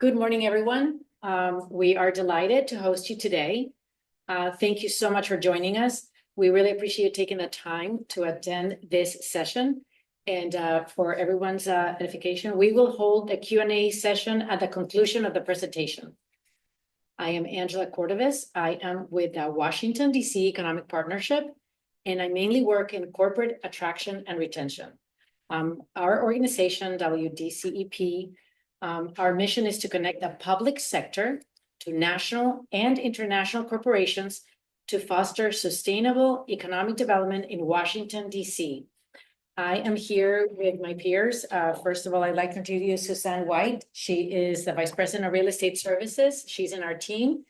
Good morning, everyone. We are delighted to host you today. Thank you so much for joining us. We really appreciate you taking the time to attend this session. And for everyone's edification, we will hold a Q&A session at the conclusion of the presentation. I am Angela Cordovez. I am with the Washington, D.C. Economic Partnership, and I mainly work in corporate attraction and retention. Our organization, WDCEP, our mission is to connect the public sector to national and international corporations to foster sustainable economic development in Washington, D.C. I am here with my peers. First of all, I'd like to introduce Suzanne White. She is the Vice President of Real Estate Services. She's in our team.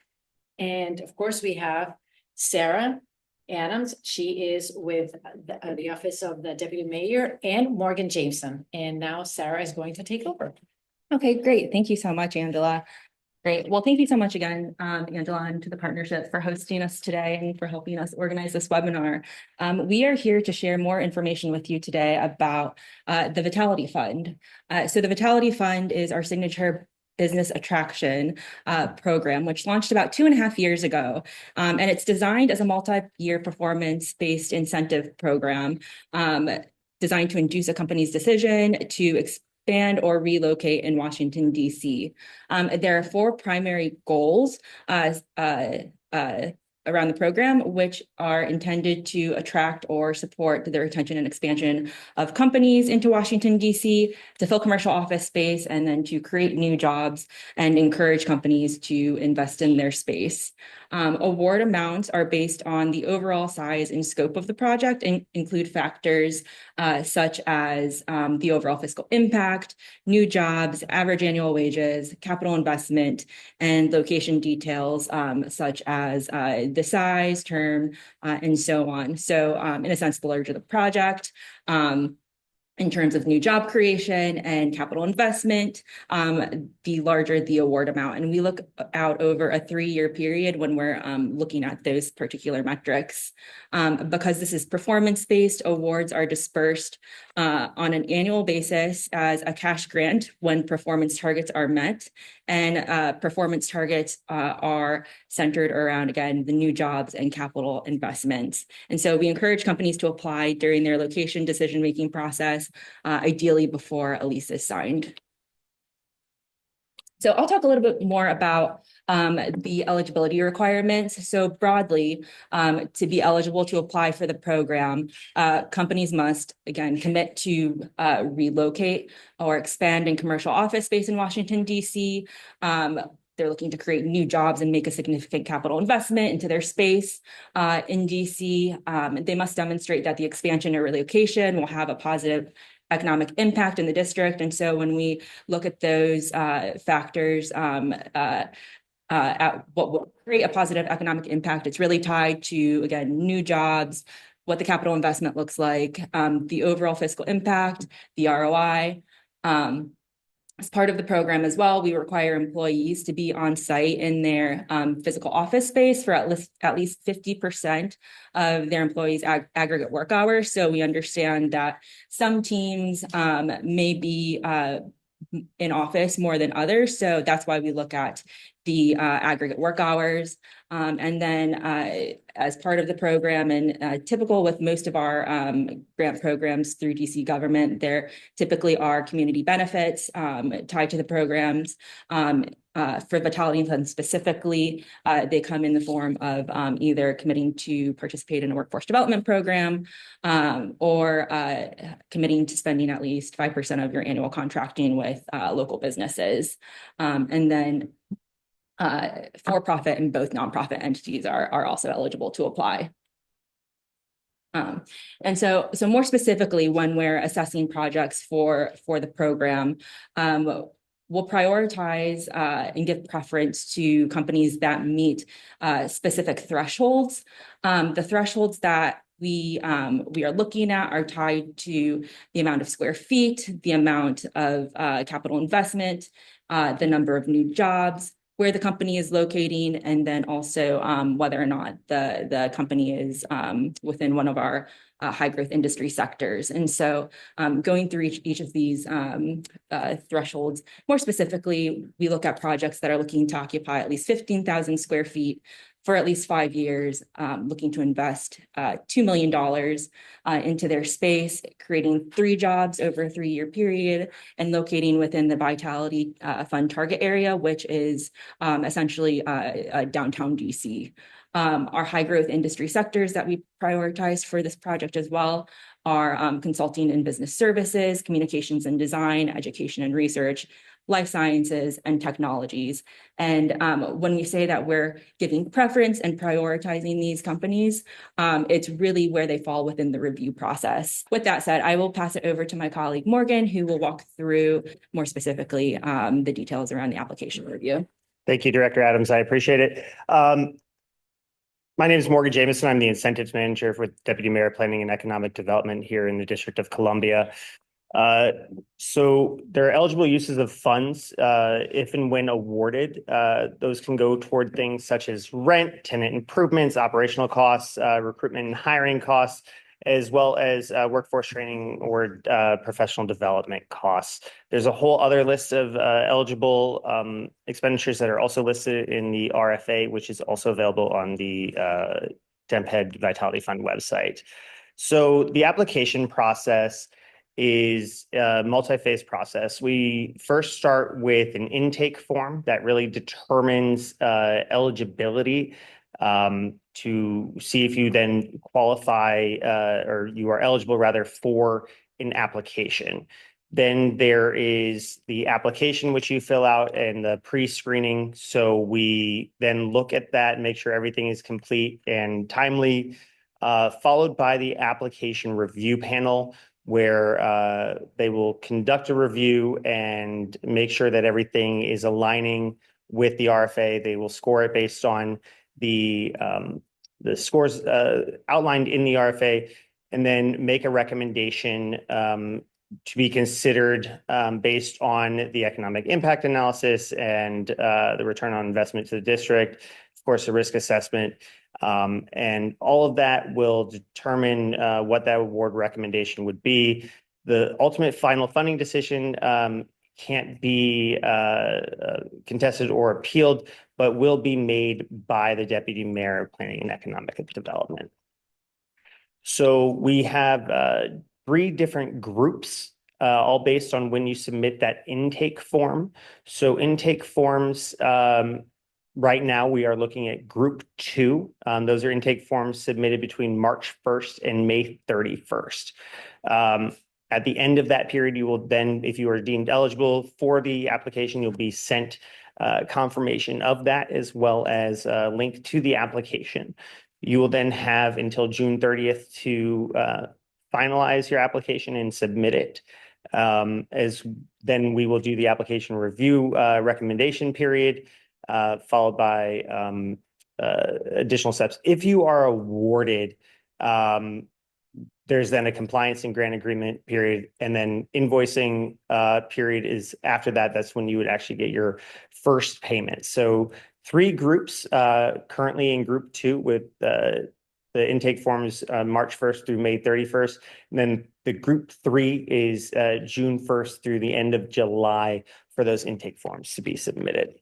And of course, we have Sarah Adams. She is with the Office of the Deputy Mayor, and Morgan Jameson. And now Sarah is going to take over. Okay, great. Thank you so much, Angela. Great. Well, thank you so much again, Angela, and to the partnership for hosting us today and for helping us organize this webinar. We are here to share more information with you today about the Vitality Fund. So the Vitality Fund is our signature business attraction program, which launched about 2.5 years ago. And it's designed as a multi-year performance-based incentive program designed to induce a company's decision to expand or relocate in Washington, D.C. There are 4 primary goals around the program, which are intended to attract or support the retention and expansion of companies into Washington, D.C., to fill commercial office space, and then to create new jobs and encourage companies to invest in their space. Award amounts are based on the overall size and scope of the project and include factors such as the overall fiscal impact, new jobs, average annual wages, capital investment, and location details such as the size, term, and so on. So in a sense, the larger the project, in terms of new job creation and capital investment, the larger the award amount. And we look out over a 3-year period when we're looking at those particular metrics. Because this is performance-based, awards are dispersed on an annual basis as a cash grant when performance targets are met. And performance targets are centered around, again, the new jobs and capital investments. And so we encourage companies to apply during their location decision-making process, ideally before a lease is signed. So I'll talk a little bit more about the eligibility requirements. So broadly, to be eligible to apply for the program, companies must, again, commit to relocate or expand in commercial office space in Washington, D.C. They're looking to create new jobs and make a significant capital investment into their space in D.C. They must demonstrate that the expansion or relocation will have a positive economic impact in the district. And so when we look at those factors at what will create a positive economic impact, it's really tied to, again, new jobs, what the capital investment looks like, the overall fiscal impact, the ROI. As part of the program as well, we require employees to be on site in their physical office space for at least 50% of their employees' aggregate work hours. So we understand that some teams may be in office more than others. So that's why we look at the aggregate work hours. And then as part of the program, and typical with most of our grant programs through DC government, there typically are community benefits tied to the programs. For Vitality Fund specifically, they come in the form of either committing to participate in a workforce development program or committing to spending at least 5% of your annual contracting with local businesses. And then for-profit and both nonprofit entities are also eligible to apply. And so more specifically, when we're assessing projects for the program, we'll prioritize and give preference to companies that meet specific thresholds. The thresholds that we are looking at are tied to the amount of square feet, the amount of capital investment, the number of new jobs, where the company is locating, and then also whether or not the company is within one of our high growth industry sectors. And so going through each of these thresholds, more specifically, we look at projects that are looking to occupy at least 15,000 square feet for at least 5 years, looking to invest $2 million into their space, creating 3 jobs over a 3-year period, and locating within the Vitality Fund target area, which is essentially downtown DC. Our high growth industry sectors that we prioritized for this project as well are consulting and business services, communications and design, education and research, life sciences, and technologies. And when we say that we're giving preference and prioritizing these companies, it's really where they fall within the review process. With that said, I will pass it over to my colleague Morgan, who will walk through more specifically the details around the application review. Thank you, Director Adams. I appreciate it. My name is Morgan Jameson. I'm the Incentives Manager for Deputy Mayor Planning and Economic Development here in the District of Columbia. So there are eligible uses of funds if and when awarded. Those can go toward things such as rent, tenant improvements, operational costs, recruitment and hiring costs, as well as workforce training or professional development costs. There's a whole other list of eligible expenditures that are also listed in the RFA, which is also available on the DEMPED Vitality Fund website. So the application process is a multi-phase process. We first start with an intake form that really determines eligibility to see if you then qualify or you are eligible rather for an application. Then there is the application which you fill out and the pre-screening. So we then look at that and make sure everything is complete and timely, followed by the application review panel, where they will conduct a review and make sure that everything is aligning with the RFA. They will score it based on the scores outlined in the RFA, and then make a recommendation to be considered based on the economic impact analysis and the return on investment to the district, of course, a risk assessment. And all of that will determine what that award recommendation would be. The ultimate final funding decision can't be contested or appealed, but will be made by the Deputy Mayor of Planning and Economic Development. So we have 3 different groups, all based on when you submit that intake form. So intake forms, right now we are looking at Group 2. Those are intake forms submitted between March 1st and May 31st. At the end of that period, you will then, if you are deemed eligible for the application, you'll be sent confirmation of that, as well as a link to the application. You will then have until June 30th to finalize your application and submit it. As then we will do the application review recommendation period, followed by additional steps. If you are awarded, there's then a compliance and grant agreement period, and then invoicing period is after that. That's when you would actually get your first payment. So 3 groups currently in Group 2 with the intake forms March 1st through May 31st. And then the Group 3 is June 1st through the end of July for those intake forms to be submitted.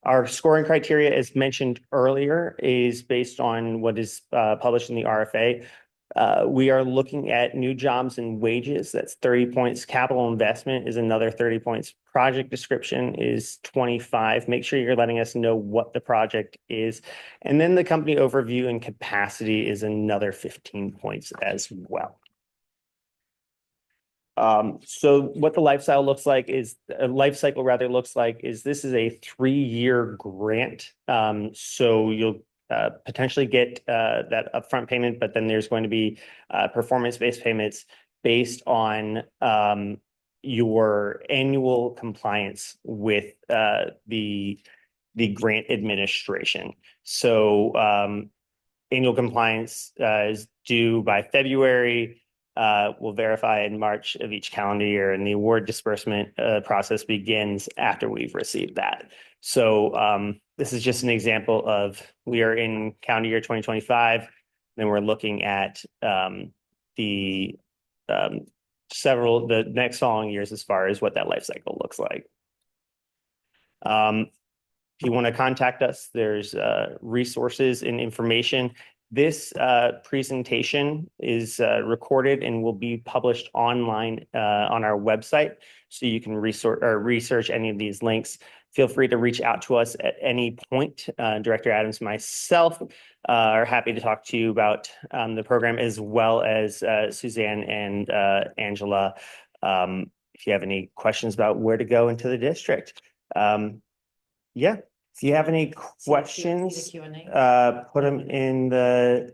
Our scoring criteria, as mentioned earlier, is based on what is published in the RFA. We are looking at new jobs and wages. That's 30 points. Capital investment is another 30 points. Project description is 25. Make sure you're letting us know what the project is. And then the company overview and capacity is another 15 points as well. So what the life cycle looks like is this is a 3-year grant. So you'll potentially get that upfront payment, but then there's going to be performance-based payments based on your annual compliance with the grant administration. So annual compliance is due by February. We'll verify in March of each calendar year, and the award disbursement process begins after we've received that. So this is just an example of we are in calendar year 2025, then we're looking at the next following years as far as what that life cycle looks like. If you want to contact us, there's resources and information. This presentation is recorded and will be published online on our website, so you can research any of these links. Feel free to reach out to us at any point. Director Adams, myself, are happy to talk to you about the program, as well as Suzanne and Angela, if you have any questions about where to go into the district. Yeah, if you have any questions, put them in the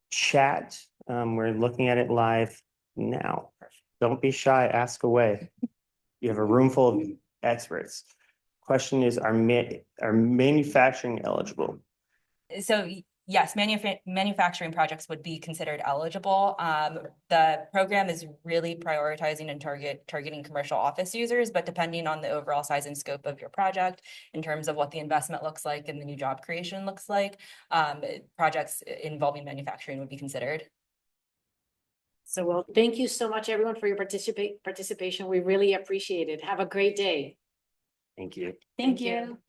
chat. We're looking at it live now. Don't be shy, ask away. You have a room full of experts. Question is, are manufacturing eligible? So yes, manufacturing projects would be considered eligible. The program is really prioritizing and targeting commercial office users, but depending on the overall size and scope of your project, in terms of what the investment looks like and the new job creation looks like, projects involving manufacturing would be considered. So, well, thank you so much, everyone, for your participation. We really appreciate it. Have a great day. Thank you. Thank you.